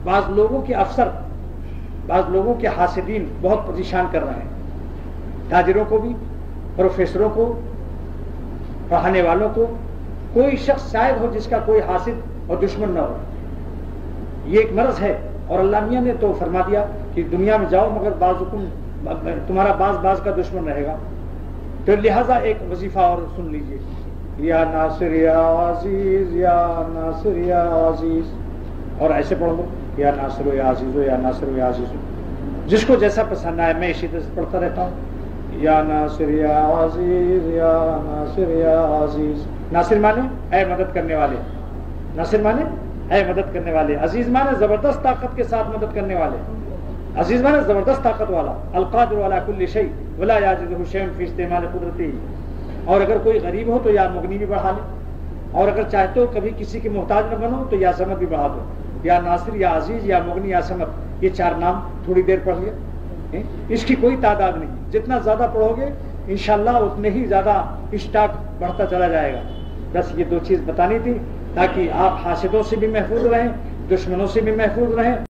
بعض لوگوں کے افسر، بعض لوگوں کے حاسدین بہت پریشان کر رہے ہیں، تاجروں کو بھی، پروفیسروں کو، پڑھانے والوں کو۔ کوئی شخص شاید ہو جس کا کوئی حاسد اور دشمن نہ ہو، یہ ایک مرض ہے، اور اللہ میاں نے تو فرما دیا کہ دنیا میں جاؤ مگر بعضکم، تمہارا بعض کا دشمن رہے گا۔ تو لہٰذا ایک وظیفہ اور سن لیجئے، یا ناصر یا عزیز، یا ناصر یا عزیز، اور ایسے پڑھ لو، یا ناصر یا عزیز، یا ناصر یا عزیز، جس کو جیسا پسند آئے۔ میں اسی طرح سے پڑھتا رہتا ہوں، یا ناصر یا عزیز، یا ناصر یا عزیز۔ ناصر مانے اے مدد کرنے والے، ناصر مانے اے مدد کرنے والے، عزیز مانے زبردست طاقت کے ساتھ مدد کرنے والے، عزیز مانے زبردست طاقت والا، القادر علی کل شیء ولا یعجزہ شیء فی استعمال قدرتہ۔ اور اگر کوئی غریب ہو تو یا مغنی بھی بڑھا لے، اور اگر چاہتے ہو کبھی کسی کے محتاج نہ بنو تو یا صمد بھی بڑھا دو، یا ناصر یا عزیز یا مغنی یا صمد، یہ 4 نام تھوڑی دیر پڑھ لیا، اس کی کوئی تعداد نہیں، جتنا زیادہ پڑھو گے انشاءاللہ اتنے ہی زیادہ اشتاق بڑھتا چلا جائے گا۔ بس یہ 2 چیز بتانی تھی تاکہ آپ حاسدوں سے بھی محفوظ رہیں، دشمنوں سے بھی محفوظ رہیں۔